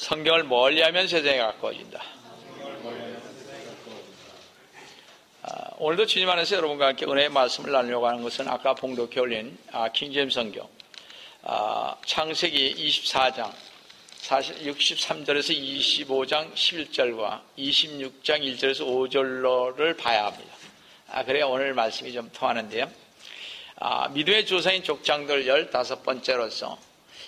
성경을 멀리하면 세상에 가까워진다. 오늘도 주님 안에서 여러분과 함께 은혜의 말씀을 나누려고 하는 것은 아까 봉독해 올린 킹제임스 성경 창세기 24장 63절에서 25장 11절과 26장 1절에서 5절로를 봐야 합니다. 그래야 오늘 말씀이 좀 통하는데요. 믿음의 조상인 족장들 15번째로서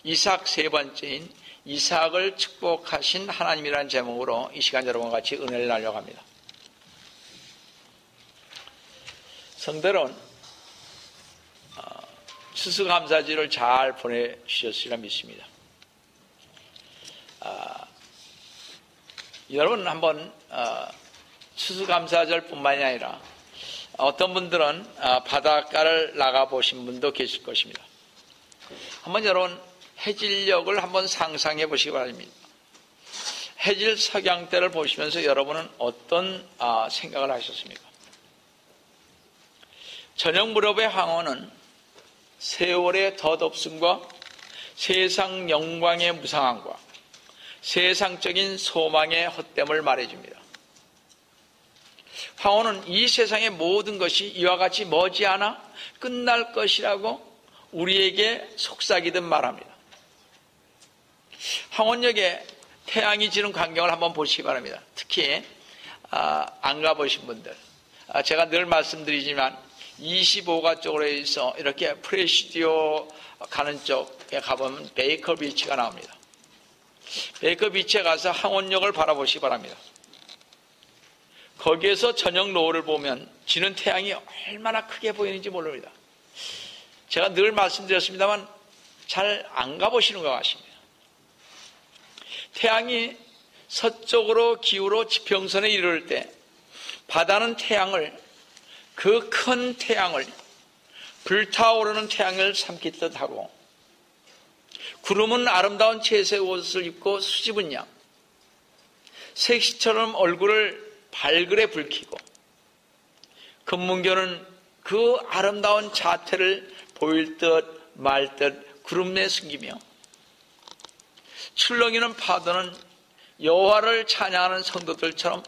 이삭 세 번째인 이삭을 축복하신 하나님이라는 제목으로 이 시간 여러분과 같이 은혜를 나누려고 합니다. 성들은 추수감사절을 잘 보내주셨으리라 믿습니다. 여러분 한번 추수감사절 뿐만이 아니라 어떤 분들은 바닷가를 나가보신 분도 계실 것입니다. 한번 여러분 해질녘을 한번 상상해 보시기 바랍니다. 해질 석양대를 보시면서 여러분은 어떤 생각을 하셨습니까? 저녁 무렵의 황혼은 세월의 덧없음과 세상 영광의 무상함과 세상적인 소망의 헛됨을 말해줍니다. 황혼은 이 세상의 모든 것이 이와 같이 머지않아 끝날 것이라고 우리에게 속삭이듯 말합니다. 황혼역에 태양이 지는 광경을 한번 보시기 바랍니다. 특히 안 가보신 분들, 제가 늘 말씀드리지만 25가 쪽으로 해서 이렇게 프레시디오 가는 쪽에 가보면 베이커 비치가 나옵니다. 베이커 비치에 가서 황혼역을 바라보시기 바랍니다. 거기에서 저녁 노을을 보면 지는 태양이 얼마나 크게 보이는지 모릅니다. 제가 늘 말씀드렸습니다만 잘 안 가보시는 것 같습니다. 태양이 서쪽으로 기울어 지평선에 이를 때 바다는 태양을, 그 큰 태양을, 불타오르는 태양을 삼킬 듯하고, 구름은 아름다운 채색 옷을 입고 수집은 양, 색시처럼 얼굴을 발그레 붉히고, 금문교는 그 아름다운 자태를 보일 듯 말 듯 구름에 숨기며, 출렁이는 파도는 여호와를 찬양하는 성도들처럼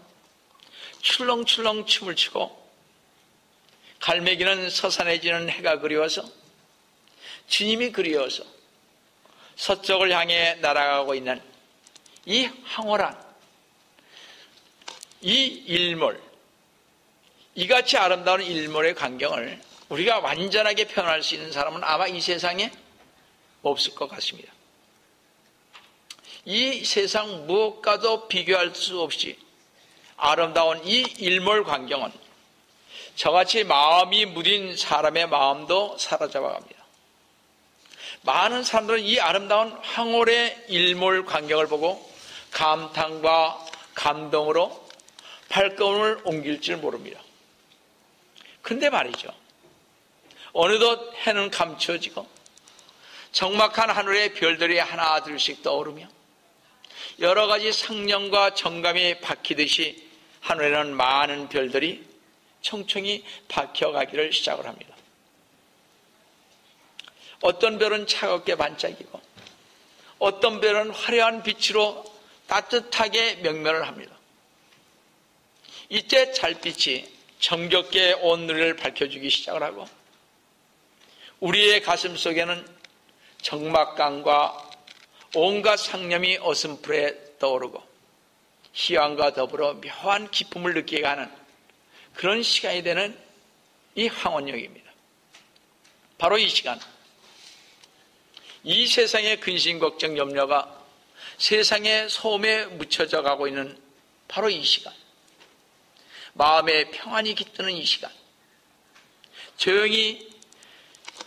출렁출렁 춤을 추고, 갈매기는 서산해지는 해가 그리워서, 주님이 그리워서 서쪽을 향해 날아가고 있는 이 황홀한 이 일몰, 이같이 아름다운 일몰의 광경을 우리가 완전하게 표현할 수 있는 사람은 아마 이 세상에 없을 것 같습니다. 이 세상 무엇과도 비교할 수 없이 아름다운 이 일몰 광경은 저같이 마음이 무딘 사람의 마음도 사로잡아 갑니다. 많은 사람들은 이 아름다운 황홀의 일몰 광경을 보고 감탄과 감동으로 발걸음을 옮길 줄 모릅니다. 근데 말이죠, 어느덧 해는 감추어지고 적막한 하늘의 별들이 하나 둘씩 떠오르며 여러 가지 상념과 정감이 박히듯이 하늘에는 많은 별들이 총총히 박혀가기를 시작을 합니다. 어떤 별은 차갑게 반짝이고 어떤 별은 화려한 빛으로 따뜻하게 명멸을 합니다. 이때 달빛이 정겹게 온 누리를 밝혀주기 시작을 하고, 우리의 가슴 속에는 적막감과 온갖 상념이 어슴푸레 떠오르고 희망과 더불어 묘한 기쁨을 느끼게 하는 그런 시간이 되는 이 황혼역입니다. 바로 이 시간, 이 세상의 근심, 걱정, 염려가 세상의 소음에 묻혀져 가고 있는 바로 이 시간, 마음의 평안이 깃드는 이 시간, 조용히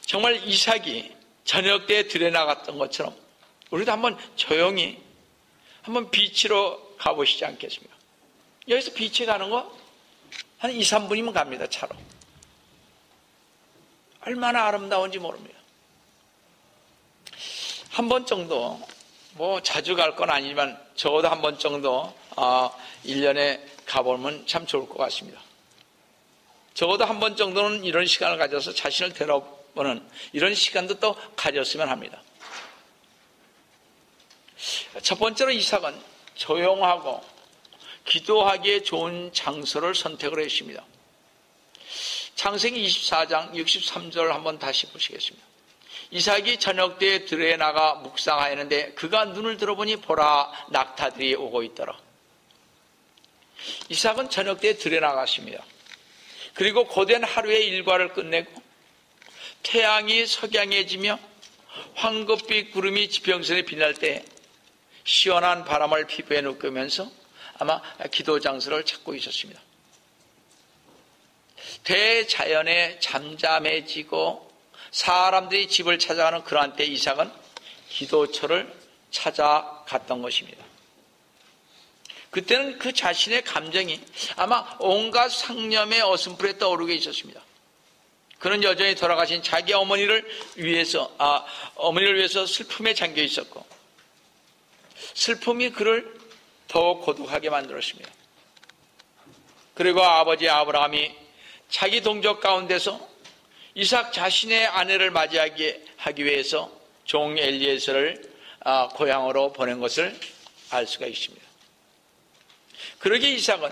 정말 이삭이 저녁 때 들여나갔던 것처럼 우리도 한번 조용히 한번 비치로 가보시지 않겠습니까? 여기서 비치 가는 거 한 2, 3분이면 갑니다. 차로. 얼마나 아름다운지 모릅니다. 한 번 정도, 뭐 자주 갈 건 아니지만 적어도 한 번 정도 1년에 가보면 참 좋을 것 같습니다. 적어도 한 번 정도는 이런 시간을 가져서 자신을 되돌아보는 이런 시간도 또 가졌으면 합니다. 첫 번째로 이삭은 조용하고 기도하기에 좋은 장소를 선택을 했습니다. 창세기 24장 63절 한번 다시 보시겠습니다. 이삭이 저녁 때에 들에 나가 묵상하였는데 그가 눈을 들어보니 보라 낙타들이 오고 있더라. 이삭은 저녁 때에 들에 나갔습니다. 그리고 고된 하루의 일과를 끝내고 태양이 석양해지며 황급빛 구름이 지평선에 빛날 때 시원한 바람을 피부에 느끼면서 아마 기도 장소를 찾고 있었습니다. 대자연에 잠잠해지고 사람들이 집을 찾아가는 그러한 때 이삭은 기도처를 찾아갔던 것입니다. 그때는 그 자신의 감정이 아마 온갖 상념의 어슴풀에 떠오르게 있었습니다. 그는 여전히 돌아가신 자기 어머니를 위해서 슬픔에 잠겨 있었고 슬픔이 그를 더욱 고독하게 만들었습니다. 그리고 아버지 아브라함이 자기 동족 가운데서 이삭 자신의 아내를 맞이하기 위해서 종 엘리에셀을 고향으로 보낸 것을 알 수가 있습니다. 그러기에 이삭은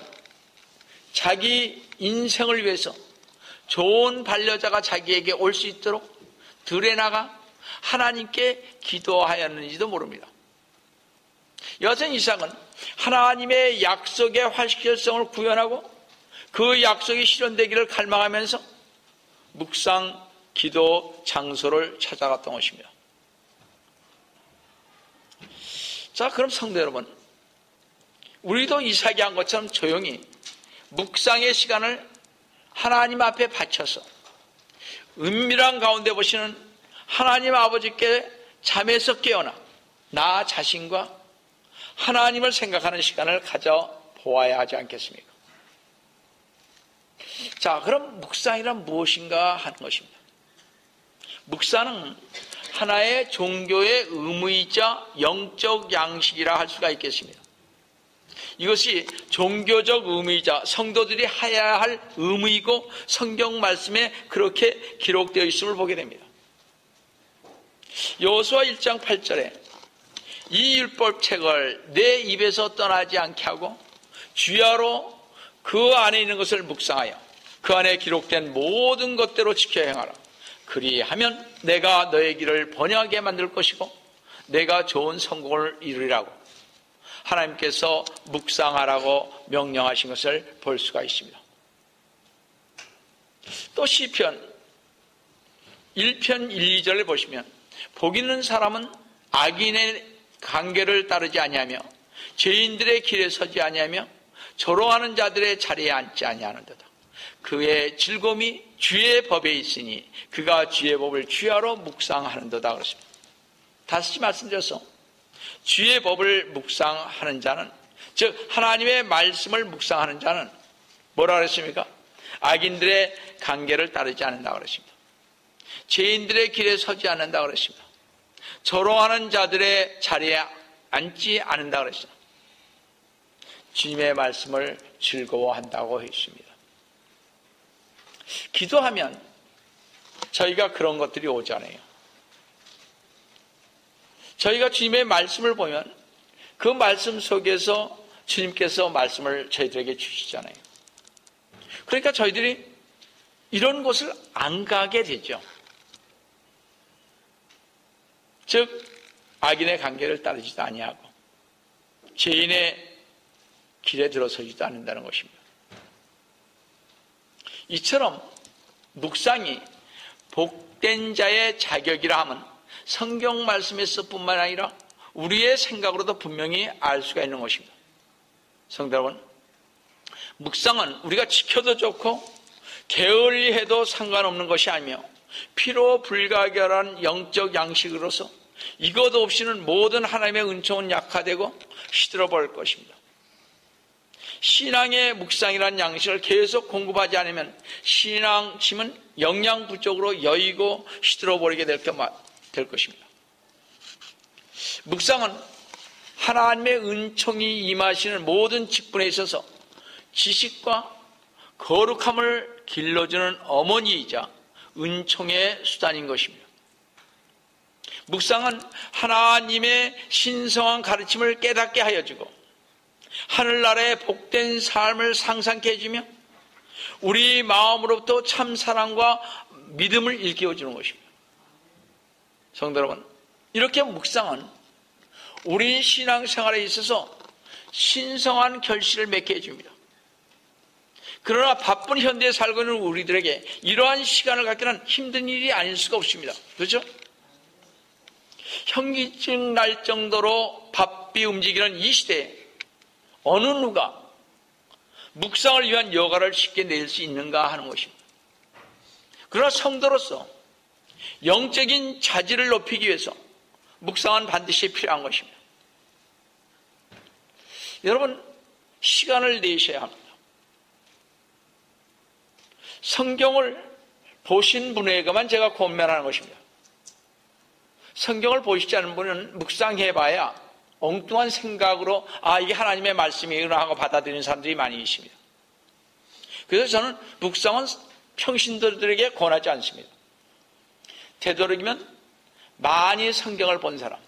자기 인생을 위해서 좋은 반려자가 자기에게 올 수 있도록 들에 나가 하나님께 기도하였는지도 모릅니다. 여전히 이삭은 하나님의 약속의 확실성을 구현하고 그 약속이 실현되기를 갈망하면서 묵상, 기도 장소를 찾아갔던 것입니다. 자, 그럼 성도 여러분, 우리도 이삭이 한 것처럼 조용히 묵상의 시간을 하나님 앞에 바쳐서 은밀한 가운데 보시는 하나님 아버지께 잠에서 깨어나 나 자신과 하나님을 생각하는 시간을 가져보아야 하지 않겠습니까? 자, 그럼 묵상이란 무엇인가 하는 것입니다. 묵상은 하나의 종교의 의무이자 영적 양식이라 할 수가 있겠습니다. 이것이 종교적 의무이자 성도들이 해야 할 의무이고 성경 말씀에 그렇게 기록되어 있음을 보게 됩니다. 여호수아 1장 8절에 이 율법책을 내 입에서 떠나지 않게 하고 주야로 그 안에 있는 것을 묵상하여 그 안에 기록된 모든 것대로 지켜 행하라. 그리하면 내가 너의 길을 번영하게 만들 것이고 내가 좋은 성공을 이루리라고 하나님께서 묵상하라고 명령하신 것을 볼 수가 있습니다. 또 시편 1편 1, 2절을 보시면 복 있는 사람은 악인의 관계를 따르지 아니하며 죄인들의 길에 서지 아니하며 조롱하는 자들의 자리에 앉지 아니하는도다. 그의 즐거움이 주의 법에 있으니 그가 주의 법을 주야로 묵상하는도다 그렇습니다. 다시 말씀드려서 주의 법을 묵상하는 자는, 즉 하나님의 말씀을 묵상하는 자는 뭐라 그랬습니까? 악인들의 관계를 따르지 않는다 그랬습니다. 죄인들의 길에 서지 않는다 그랬습니다. 조롱하는 자들의 자리에 앉지 않는다 그랬습니다. 주님의 말씀을 즐거워한다고 했습니다. 기도하면 저희가 그런 것들이 오잖아요. 저희가 주님의 말씀을 보면 그 말씀 속에서 주님께서 말씀을 저희들에게 주시잖아요. 그러니까 저희들이 이런 곳을 안 가게 되죠. 즉 악인의 관계를 따르지도 아니하고 죄인의 길에 들어서지도 않는다는 것입니다. 이처럼 묵상이 복된 자의 자격이라 하면 성경 말씀에서뿐만 아니라 우리의 생각으로도 분명히 알 수가 있는 것입니다. 성도 여러분, 묵상은 우리가 지켜도 좋고 게을리해도 상관없는 것이 아니며 피로 불가결한 영적 양식으로서 이것 없이는 모든 하나님의 은총은 약화되고 시들어버릴 것입니다. 신앙의 묵상이라는 양식을 계속 공급하지 않으면 신앙심은 영양 부족으로 여의고 시들어버리게 될 것입니다. 묵상은 하나님의 은총이 임하시는 모든 직분에 있어서 지식과 거룩함을 길러주는 어머니이자 은총의 수단인 것입니다. 묵상은 하나님의 신성한 가르침을 깨닫게 하여 주고 하늘나라의 복된 삶을 상상케 해주며 우리 마음으로부터 참 사랑과 믿음을 일깨워 주는 것입니다. 성도 여러분, 이렇게 묵상은 우리 신앙생활에 있어서 신성한 결실을 맺게 해줍니다. 그러나 바쁜 현대에 살고 있는 우리들에게 이러한 시간을 갖기는 힘든 일이 아닐 수가 없습니다. 그렇죠? 현기증 날 정도로 바삐 움직이는 이 시대에 어느 누가 묵상을 위한 여가를 쉽게 낼 수 있는가 하는 것입니다. 그러나 성도로서 영적인 자질을 높이기 위해서 묵상은 반드시 필요한 것입니다. 여러분, 시간을 내셔야 합니다. 성경을 보신 분에게만 제가 권면하는 것입니다. 성경을 보시지 않은 분은 묵상해봐야 엉뚱한 생각으로 이게 하나님의 말씀이구나 하고 받아들이는 사람들이 많이 있습니다. 그래서 저는 묵상은 평신도들에게 권하지 않습니다. 되도록이면 많이 성경을 본 사람,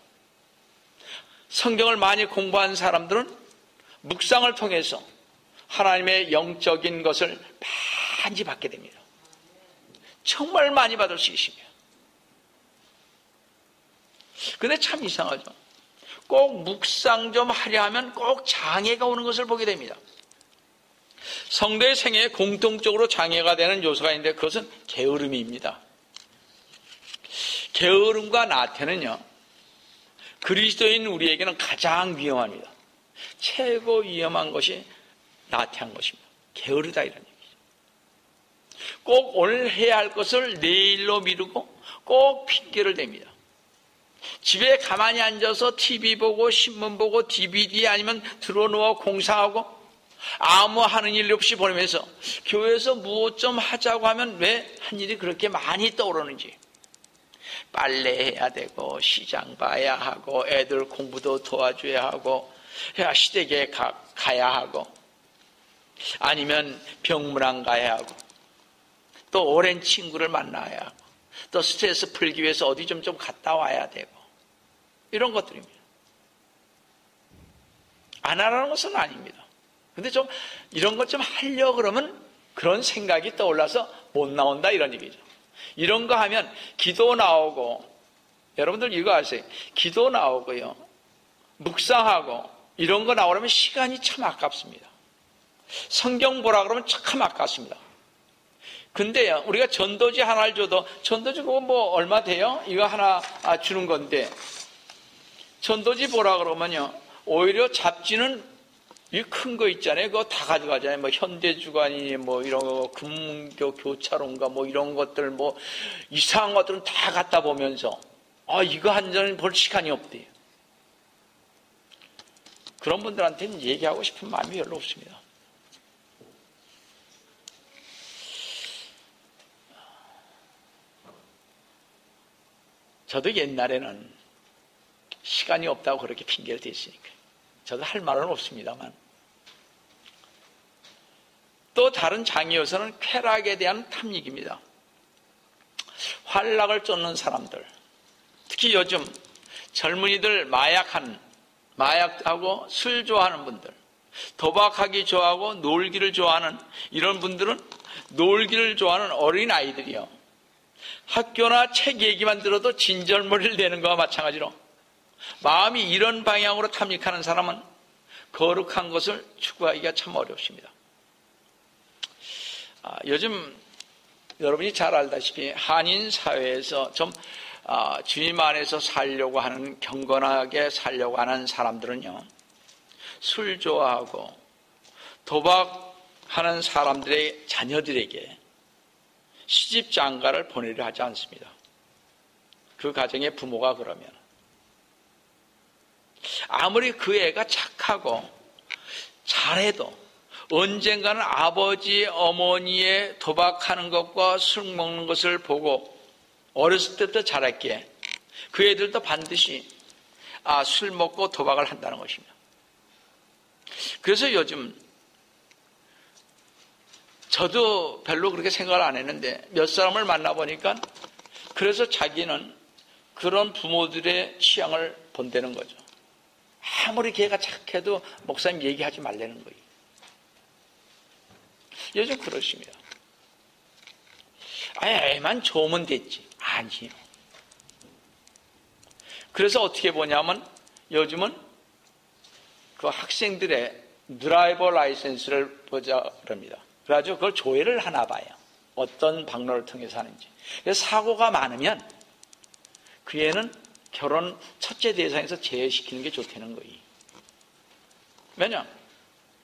성경을 많이 공부한 사람들은 묵상을 통해서 하나님의 영적인 것을 많이 받게 됩니다. 정말 많이 받을 수 있습니다. 근데 참 이상하죠. 꼭 묵상 좀 하려 하면 꼭 장애가 오는 것을 보게 됩니다. 성도의 생애에 공통적으로 장애가 되는 요소가 있는데 그것은 게으름입니다. 게으름과 나태는요, 그리스도인 우리에게는 가장 위험합니다. 최고 위험한 것이 나태한 것입니다. 게으르다 이런 얘기죠. 꼭 오늘 해야 할 것을 내일로 미루고 꼭 핑계를 댑니다. 집에 가만히 앉아서 TV 보고 신문 보고 DVD 아니면 들어누워 공상하고 아무 하는 일 없이 보내면서 교회에서 무엇 좀 하자고 하면 왜 한 일이 그렇게 많이 떠오르는지, 빨래해야 되고 시장 봐야 하고 애들 공부도 도와줘야 하고 시댁에 가야 하고 아니면 병문안 가야 하고 또 오랜 친구를 만나야 하고 또 스트레스 풀기 위해서 어디 좀 갔다 와야 되고 이런 것들입니다. 안 하라는 것은 아닙니다. 근데 좀 이런 것 좀 하려고 그러면 그런 생각이 떠올라서 못 나온다 이런 얘기죠. 이런 거 하면 기도 나오고, 여러분들 이거 아세요? 기도 나오고요, 묵상하고 이런 거 나오려면 시간이 참 아깝습니다. 성경 보라 그러면 참 아깝습니다. 근데요, 우리가 전도지 하나를 줘도, 전도지 그거 뭐 얼마 돼요? 이거 하나 주는 건데, 전도지 보라 그러면요, 오히려 잡지는 이 큰 거 있잖아요. 그거 다 가져가잖아요. 뭐 현대주간이니 뭐 이런 거, 금교 교차론가 뭐 이런 것들 뭐 이상한 것들은 다 갖다 보면서 이거 한 잔 볼 시간이 없대요. 그런 분들한테는 얘기하고 싶은 마음이 별로 없습니다. 저도 옛날에는 시간이 없다고 그렇게 핑계를 댔으니까 저도 할 말은 없습니다만, 또 다른 장애 요소는 쾌락에 대한 탐닉입니다. 활락을 쫓는 사람들, 특히 요즘 젊은이들 마약하고 술 좋아하는 분들, 도박하기 좋아하고 놀기를 좋아하는 이런 분들은, 놀기를 좋아하는 어린아이들이요, 학교나 책 얘기만 들어도 진절머리를 내는 것과 마찬가지로 마음이 이런 방향으로 탐닉하는 사람은 거룩한 것을 추구하기가 참 어렵습니다. 요즘 여러분이 잘 알다시피 한인 사회에서 좀 주님 안에서 살려고 하는, 경건하게 살려고 하는 사람들은요, 술 좋아하고 도박하는 사람들의 자녀들에게 시집 장가를 보내려 하지 않습니다. 그 가정의 부모가 그러면 아무리 그 애가 착하고 잘해도 언젠가는 아버지 어머니의 도박하는 것과 술 먹는 것을 보고 어렸을 때부터 자랐기에 그 애들도 반드시 술 먹고 도박을 한다는 것입니다. 그래서 요즘 저도 별로 그렇게 생각을 안 했는데 몇 사람을 만나보니까 그래서 자기는 그런 부모들의 취향을 본다는 거죠. 아무리 걔가 착해도 목사님 얘기하지 말라는 거예요. 요즘 그러십니다. 애만 좋으면 됐지. 아니요. 그래서 어떻게 보냐면 요즘은 그 학생들의 드라이버 라이센스를 보자 그럽니다. 그래가지고 그걸 조회를 하나 봐요. 어떤 방로를 통해서 하는지. 그래서 사고가 많으면 그 애는 결혼 첫째 대상에서 제외시키는 게 좋다는 거예요. 왜냐?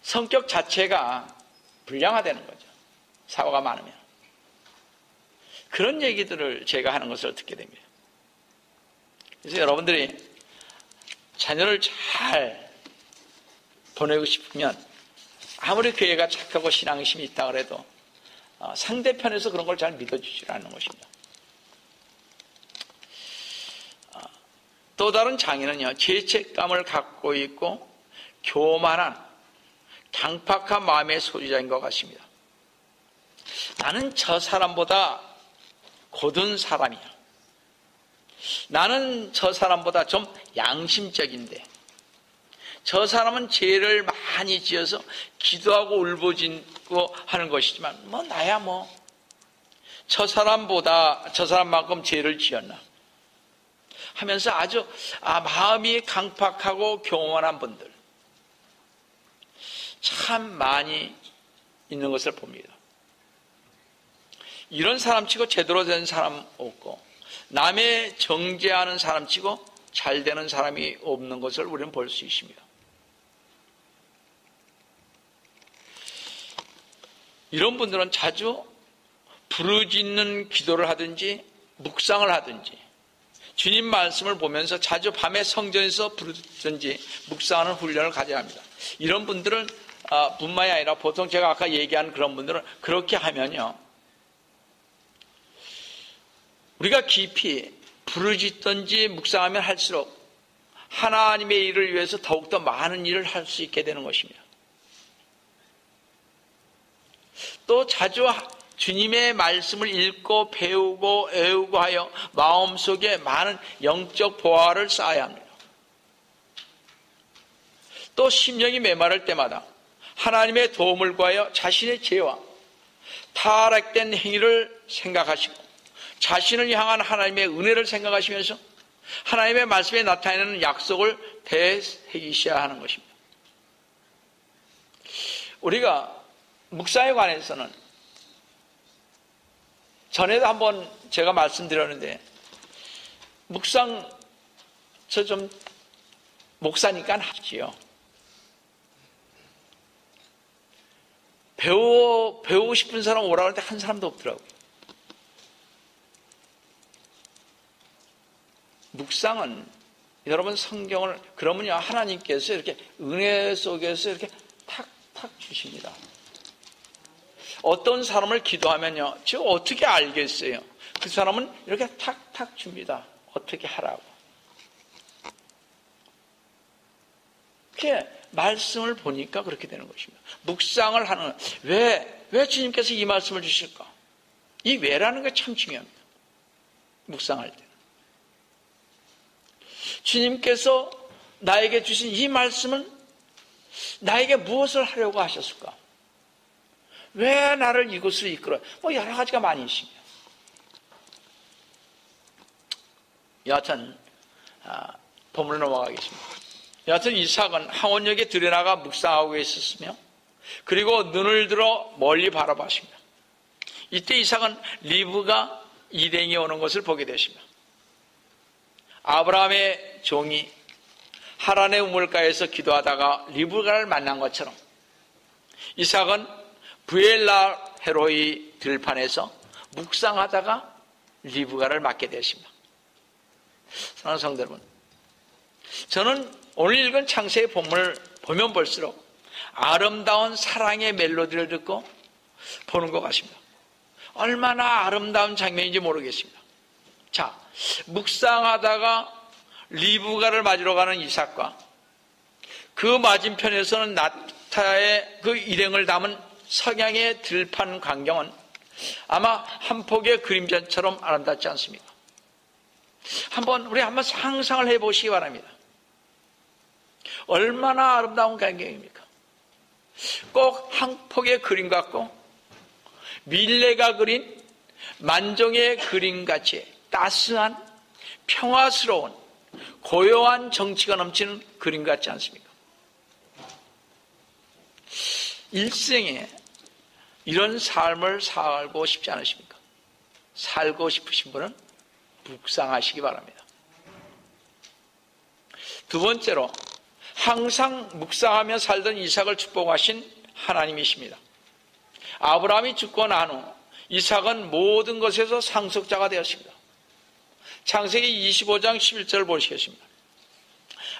성격 자체가 불량화되는 거죠. 사고가 많으면. 그런 얘기들을 제가 하는 것을 듣게 됩니다. 그래서 여러분들이 자녀를 잘 보내고 싶으면 아무리 그 애가 착하고 신앙심이 있다 그래도 상대편에서 그런 걸 잘 믿어주지 않는 것입니다. 또 다른 장애는요, 죄책감을 갖고 있고 교만한 강팍한 마음의 소유자인 것 같습니다. 나는 저 사람보다 고든 사람이야. 나는 저 사람보다 좀 양심적인데, 저 사람은 죄를 많이 지어서 기도하고 울부짖고 하는 것이지만 나야 저 사람만큼 죄를 지었나 하면서 아주 마음이 강팍하고 교만한 분들 참 많이 있는 것을 봅니다. 이런 사람치고 제대로 된 사람 없고 남의 정죄하는 사람치고 잘 되는 사람이 없는 것을 우리는 볼 수 있습니다. 이런 분들은 자주 부르짖는 기도를 하든지 묵상을 하든지 주님 말씀을 보면서 자주 밤에 성전에서 부르든지 묵상하는 훈련을 가져야 합니다. 이런 분들은 뿐만이 아니라 보통 제가 아까 얘기한 그런 분들은 그렇게 하면요, 우리가 깊이 부르짖든지 묵상하면 할수록 하나님의 일을 위해서 더욱더 많은 일을 할 수 있게 되는 것입니다. 또 자주 주님의 말씀을 읽고 배우고 애우고 하여 마음속에 많은 영적 보화를 쌓아야 합니다. 또 심령이 메마를 때마다 하나님의 도움을 구하여 자신의 죄와 타락된 행위를 생각하시고 자신을 향한 하나님의 은혜를 생각하시면서 하나님의 말씀에 나타내는 약속을 되새기셔야 하는 것입니다. 우리가 묵상에 관해서는 전에도 한번 제가 말씀드렸는데, 묵상 저 좀 목사니까 하지요. 배우고 싶은 사람 오라고 할 때 한 사람도 없더라고요. 묵상은 여러분 성경을 그러면요, 하나님께서 이렇게 은혜 속에서 이렇게 탁탁 주십니다. 어떤 사람을 기도하면요, 제가 어떻게 알겠어요? 그 사람은 이렇게 탁탁 줍니다. 어떻게 하라고. 그렇게 말씀을 보니까 그렇게 되는 것입니다. 묵상을 하는, 왜 주님께서 이 말씀을 주실까? 이 왜라는 게 참 중요합니다. 묵상할 때는. 주님께서 나에게 주신 이 말씀은 나에게 무엇을 하려고 하셨을까? 왜 나를 이곳으로 이끌어요? 여러 가지가 많이 있습니다. 여하튼 본문으로 넘어가겠습니다. 여하튼 이삭은 항원역에 들여나가 묵상하고 있었으며 그리고 눈을 들어 멀리 바라봤습니다. 이때 이삭은 리브가 일행이 오는 것을 보게 되십니다. 아브라함의 종이 하란의 우물가에서 기도하다가 리브가를 만난 것처럼 이삭은 브엘라 헤로이 들판에서 묵상하다가 리브가를 맞게 되십니다. 사랑하는 성도 여러분, 저는 오늘 읽은 창세의 본문을 보면 볼수록 아름다운 사랑의 멜로디를 듣고 보는 것 같습니다. 얼마나 아름다운 장면인지 모르겠습니다. 자, 묵상하다가 리브가를 맞으러 가는 이삭과 그 맞은편에서는 나타의 그 일행을 담은 석양의 들판 광경은 아마 한 폭의 그림자처럼 아름답지 않습니까? 우리 한번 상상을 해보시기 바랍니다. 얼마나 아름다운 광경입니까? 꼭 한 폭의 그림 같고 밀레가 그린 만종의 그림같이 따스한 평화스러운 고요한 정치가 넘치는 그림 같지 않습니까? 일생에 이런 삶을 살고 싶지 않으십니까? 살고 싶으신 분은 묵상하시기 바랍니다. 두 번째로 항상 묵상하며 살던 이삭을 축복하신 하나님이십니다. 아브라함이 죽고 난 후 이삭은 모든 것에서 상속자가 되었습니다. 창세기 25장 11절을 보시겠습니다.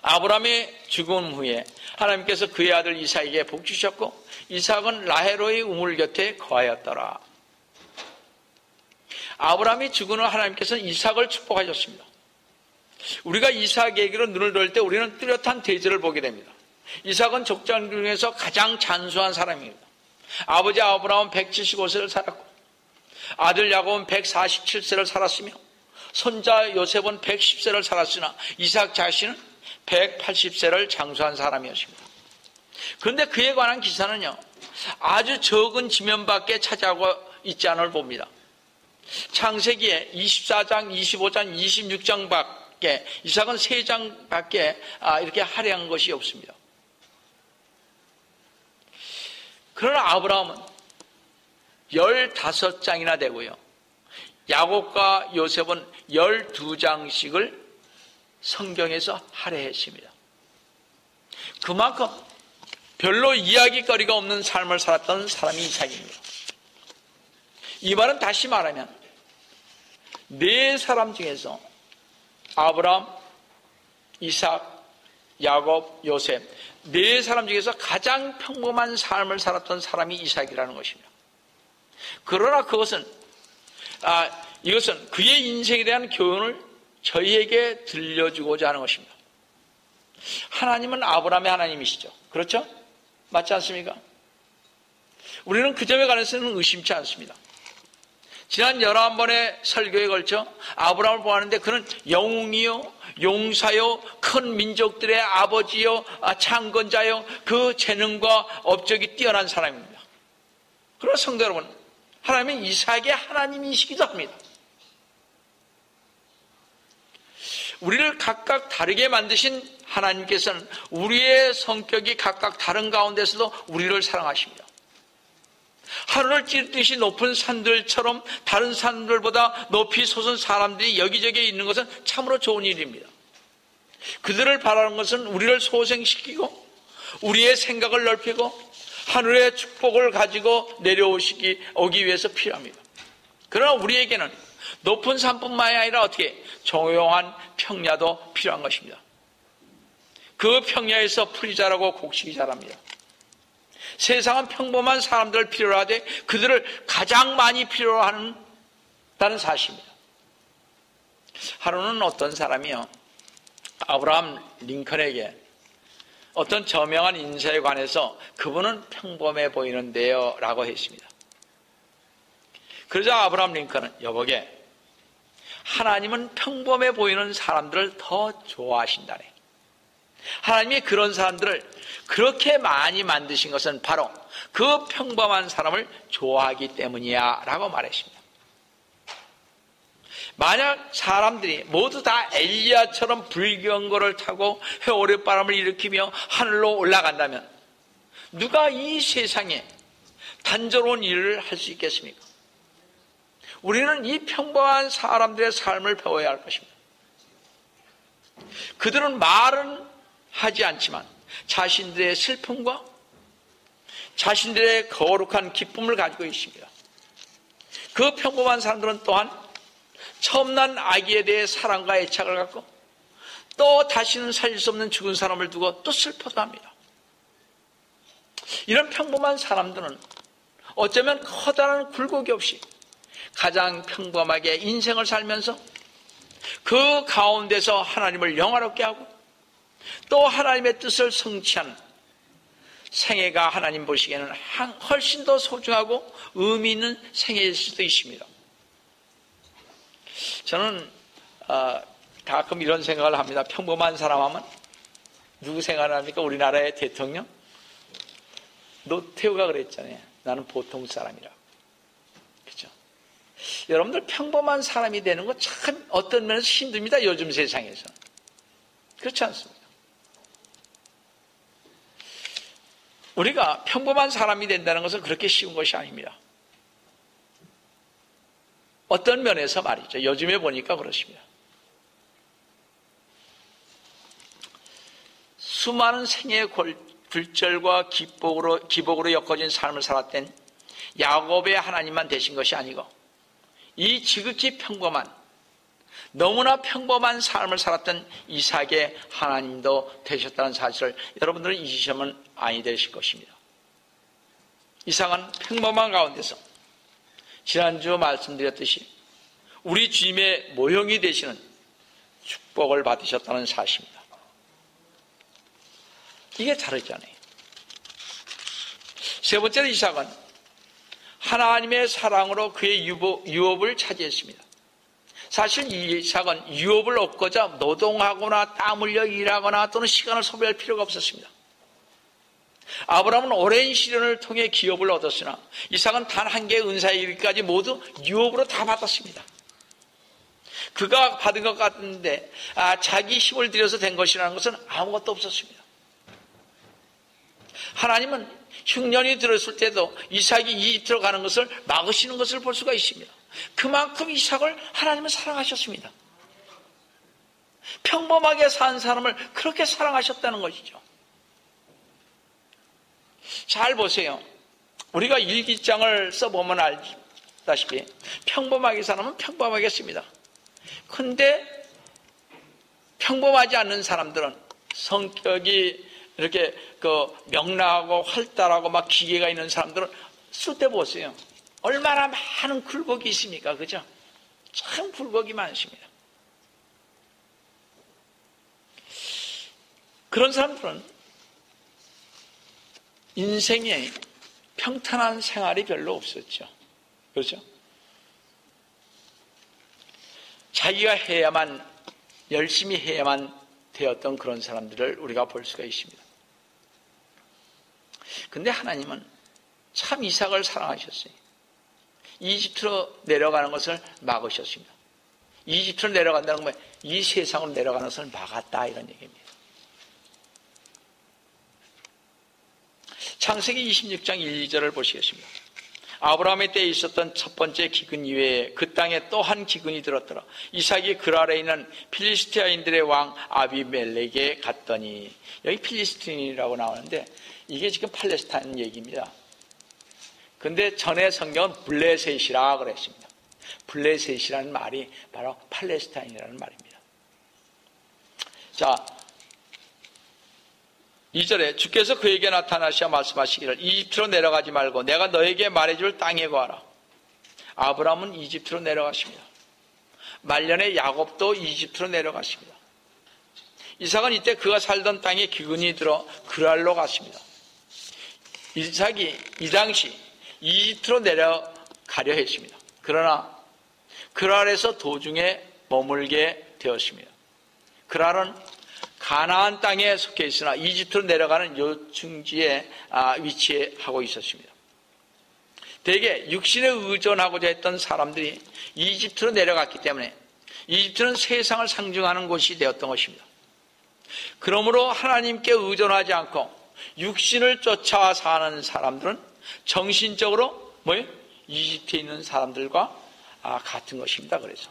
아브라함의 죽음 후에 하나님께서 그의 아들 이삭에게 복 주셨고 이삭은 라헬의 우물 곁에 거하였더라. 아브라함이 죽은 후 하나님께서는 이삭을 축복하셨습니다. 우리가 이삭에게로 눈을 돌릴 때 우리는 뚜렷한 대조를 보게 됩니다. 이삭은 족장 중에서 가장 장수한 사람입니다. 아버지 아브라함은 175세를 살았고 아들 야곱은 147세를 살았으며 손자 요셉은 110세를 살았으나 이삭 자신은 180세를 장수한 사람이었습니다. 그런데 그에 관한 기사는요, 아주 적은 지면밖에 차지하고 있지 않을 봅니다. 창세기에 24장, 25장, 26장밖에, 이삭은 3장밖에 이렇게 할애한 것이 없습니다. 그러나 아브라함은 15장이나 되고요, 야곱과 요셉은 12장씩을 성경에서 할애했습니다. 그만큼 별로 이야기거리가 없는 삶을 살았던 사람이 이삭입니다. 이 말은 다시 말하면 4사람 중에서 아브라함, 이삭, 야곱, 요셉 4사람 중에서 가장 평범한 삶을 살았던 사람이 이삭이라는 것입니다. 그러나 이것은 그의 인생에 대한 교훈을 저희에게 들려주고자 하는 것입니다. 하나님은 아브라함의 하나님이시죠. 그렇죠? 맞지 않습니까? 우리는 그 점에 관해서는 의심치 않습니다. 지난 11번의 설교에 걸쳐 아브라함을 보았는데 그는 영웅이요, 용사요, 큰 민족들의 아버지요, 창건자요, 그 재능과 업적이 뛰어난 사람입니다. 그러나 성도 여러분, 하나님은 이삭의 하나님이시기도 합니다. 우리를 각각 다르게 만드신 하나님께서는 우리의 성격이 각각 다른 가운데서도 우리를 사랑하십니다. 하늘을 찌르듯이 높은 산들처럼 다른 산들보다 높이 솟은 사람들이 여기저기에 있는 것은 참으로 좋은 일입니다. 그들을 바라는 것은 우리를 소생시키고 우리의 생각을 넓히고 하늘의 축복을 가지고 오기 위해서 필요합니다. 그러나 우리에게는 높은 산뿐만이 아니라 어떻게 조용한 평야도 필요한 것입니다. 그 평야에서 풀이 자라고 곡식이 자랍니다. 세상은 평범한 사람들을 필요로 하되 그들을 가장 많이 필요로 한다는 사실입니다. 하루는 어떤 사람이요, 아브라함 링컨에게 어떤 저명한 인사에 관해서 그분은 평범해 보이는데요 라고 했습니다. 그러자 아브라함 링컨은 여보게, 하나님은 평범해 보이는 사람들을 더 좋아하신다네. 하나님이 그런 사람들을 그렇게 많이 만드신 것은 바로 그 평범한 사람을 좋아하기 때문이야 라고 말했습니다. 만약 사람들이 모두 다 엘리야처럼 불경거를 타고 회오랫바람을 일으키며 하늘로 올라간다면 누가 이 세상에 단조로운 일을 할 수 있겠습니까? 우리는 이 평범한 사람들의 삶을 배워야 할 것입니다. 그들은 말은 하지 않지만 자신들의 슬픔과 자신들의 거룩한 기쁨을 가지고 있습니다. 그 평범한 사람들은 또한 처음 난 아기에 대해 사랑과 애착을 갖고 또 다시는 살릴 수 없는 죽은 사람을 두고 또 슬퍼도 합니다. 이런 평범한 사람들은 어쩌면 커다란 굴곡이 없이 가장 평범하게 인생을 살면서 그 가운데서 하나님을 영화롭게 하고 또 하나님의 뜻을 성취하는 생애가 하나님 보시기에는 훨씬 더 소중하고 의미 있는 생애일 수도 있습니다. 저는 가끔 이런 생각을 합니다. 평범한 사람 하면 누구 생각합니까? 우리나라의 대통령? 노태우가 그랬잖아요. 나는 보통 사람이라고. 그죠? 여러분들 평범한 사람이 되는 거 참 어떤 면에서 힘듭니다. 요즘 세상에서. 그렇지 않습니까? 우리가 평범한 사람이 된다는 것은 그렇게 쉬운 것이 아닙니다. 어떤 면에서 말이죠. 요즘에 보니까 그렇습니다. 수많은 생애의 굴절과 기복으로 엮어진 삶을 살았던 야곱의 하나님만 되신 것이 아니고 이 지극히 평범한 너무나 평범한 삶을 살았던 이삭의 하나님도 되셨다는 사실을 여러분들은 잊으시면 아니 되실 것입니다. 이삭은 평범한 가운데서 지난주 말씀드렸듯이 우리 주님의 모형이 되시는 축복을 받으셨다는 사실입니다. 이게 다르잖아요. 세 번째로 이삭은 하나님의 사랑으로 그의 유업을 차지했습니다. 사실 이삭은 유업을 얻고자 노동하거나 땀 흘려 일하거나 또는 시간을 소비할 필요가 없었습니다. 아브라함은 오랜 시련을 통해 기업을 얻었으나 이삭은 단 한 개의 은사에 이르기까지 모두 유업으로 다 받았습니다. 그가 받은 것 같은데 자기 힘을 들여서 된 것이라는 것은 아무것도 없었습니다. 하나님은 흉년이 들었을 때도 이삭이 이집트로 가는 것을 막으시는 것을 볼 수가 있습니다. 그만큼 이삭을 하나님은 사랑하셨습니다. 평범하게 산 사람을 그렇게 사랑하셨다는 것이죠. 잘 보세요. 우리가 일기장을 써보면 알다시피 평범하게 사람은 평범하게 씁니다. 그런데 평범하지 않는 사람들은 성격이 이렇게 명랑하고 활달하고 막 기계가 있는 사람들은 쓸 때 보세요. 얼마나 많은 굴곡이 있습니까? 그죠? 참 굴곡이 많습니다. 그런 사람들은 인생에 평탄한 생활이 별로 없었죠. 그렇죠? 자기가 해야만, 열심히 해야만 되었던 그런 사람들을 우리가 볼 수가 있습니다. 근데 하나님은 참 이삭을 사랑하셨어요. 이집트로 내려가는 것을 막으셨습니다. 이집트로 내려간다는 건 이 세상으로 내려가는 것을 막았다 이런 얘기입니다. 창세기 26장 1, 2절을 보시겠습니다. 아브라함의 때에 있었던 첫 번째 기근 이외에 그 땅에 또 한 기근이 들었더라. 이삭이 그랄에 있는 필리스티아인들의 왕 아비멜렉에 갔더니, 여기 필리스틴이라고 나오는데 이게 지금 팔레스타인 얘기입니다. 근데 전에 성경은 블레셋이라 그랬습니다. 블레셋이라는 말이 바로 팔레스타인이라는 말입니다. 자, 2절에 주께서 그에게 나타나시어 말씀하시기를 이집트로 내려가지 말고 내가 너에게 말해줄 땅에 거하라. 아브라함은 이집트로 내려갔습니다. 말년에 야곱도 이집트로 내려갔습니다. 이삭은 이때 그가 살던 땅에 기근이 들어 그랄로 갔습니다. 이삭이 이 당시 이집트로 내려가려 했습니다. 그러나 그랄에서 도중에 머물게 되었습니다. 그랄은 가나안 땅에 속해 있으나 이집트로 내려가는 요충지에 위치하고 있었습니다. 대개 육신에 의존하고자 했던 사람들이 이집트로 내려갔기 때문에 이집트는 세상을 상징하는 곳이 되었던 것입니다. 그러므로 하나님께 의존하지 않고 육신을 쫓아 사는 사람들은 정신적으로 이집트에 있는 사람들과 같은 것입니다. 그래서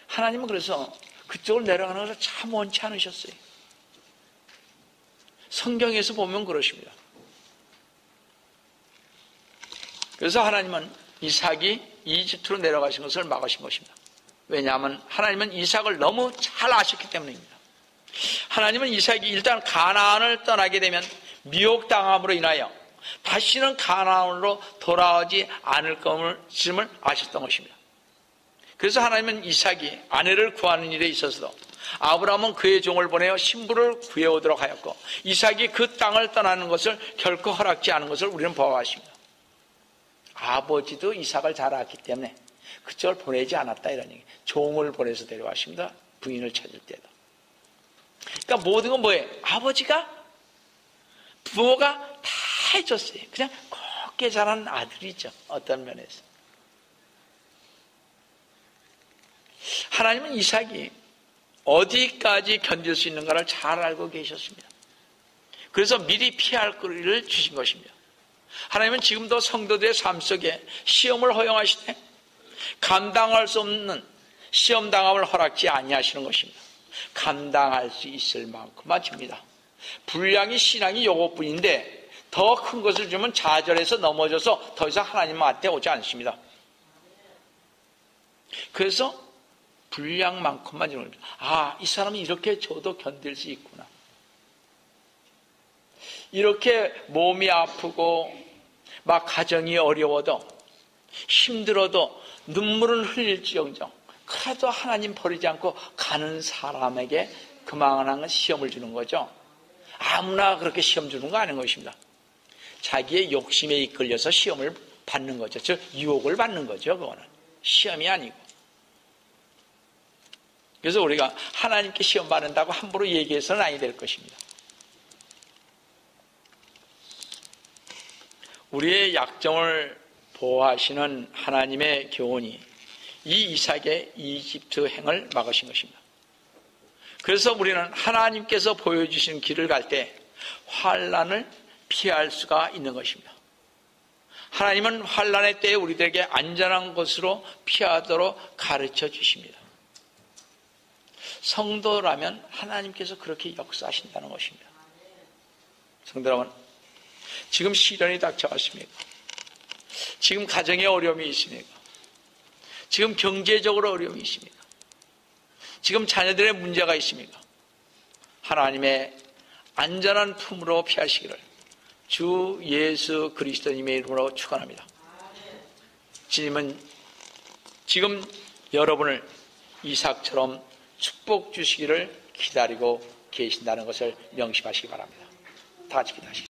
하나님은 그래서 그쪽으로 내려가는 것을 참 원치 않으셨어요. 성경에서 보면 그러십니다. 그래서 하나님은 이삭이 이집트로 내려가신 것을 막으신 것입니다. 왜냐하면 하나님은 이삭을 너무 잘 아셨기 때문입니다. 하나님은 이삭이 일단 가나안을 떠나게 되면 미혹당함으로 인하여 다시는 가나안으로 돌아오지 않을 것임을 아셨던 것입니다. 그래서 하나님은 이삭이 아내를 구하는 일에 있어서도 아브라함은 그의 종을 보내어 신부를 구해오도록 하였고 이삭이 그 땅을 떠나는 것을 결코 허락지 않은 것을 우리는 보아왔습니다. 아버지도 이삭을 잘 알았기 때문에 그쪽을 보내지 않았다 이런 얘기. 종을 보내서 데려왔습니다. 부인을 찾을 때도. 그러니까 모든 건 뭐예요? 아버지가, 부모가 다 해줬어요. 그냥 곱게 자란 아들이죠. 어떤 면에서. 하나님은 이삭이 어디까지 견딜 수 있는가를 잘 알고 계셨습니다. 그래서 미리 피할 거리를 주신 것입니다. 하나님은 지금도 성도들의 삶 속에 시험을 허용하시되 감당할 수 없는 시험 당함을 허락지 아니하시는 것입니다. 감당할 수 있을 만큼만 줍니다. 분량이 신앙이 요것뿐인데 더 큰 것을 주면 좌절해서 넘어져서 더 이상 하나님한테 오지 않습니다. 그래서 분량만큼만 주는 겁니다. 아, 이 사람이 이렇게 줘도 견딜 수 있구나. 이렇게 몸이 아프고 막 가정이 어려워도 힘들어도 눈물은 흘릴지언정 그래도 하나님 버리지 않고 가는 사람에게 그만한 시험을 주는 거죠. 아무나 그렇게 시험 주는 거 아닌 것입니다. 자기의 욕심에 이끌려서 시험을 받는 거죠. 즉 유혹을 받는 거죠. 그거는 시험이 아니고. 그래서 우리가 하나님께 시험 받는다고 함부로 얘기해서는 아니 될 것입니다. 우리의 약점을 보호하시는 하나님의 교훈이 이 이삭의 이집트 행을 막으신 것입니다. 그래서 우리는 하나님께서 보여주신 길을 갈 때 환난을 피할 수가 있는 것입니다. 하나님은 환난의 때에 우리들에게 안전한 곳으로 피하도록 가르쳐 주십니다. 성도라면 하나님께서 그렇게 역사하신다는 것입니다. 성도 여러분, 지금 시련이 닥쳐왔습니까? 지금 가정에 어려움이 있습니까? 지금 경제적으로 어려움이 있습니까? 지금 자녀들의 문제가 있습니까? 하나님의 안전한 품으로 피하시기를 주 예수 그리스도님의 이름으로 축원합니다. 주님은 지금 여러분을 이삭처럼 축복 주시기를 기다리고 계신다는 것을 명심하시기 바랍니다. 다 같이 기도하시겠습니다.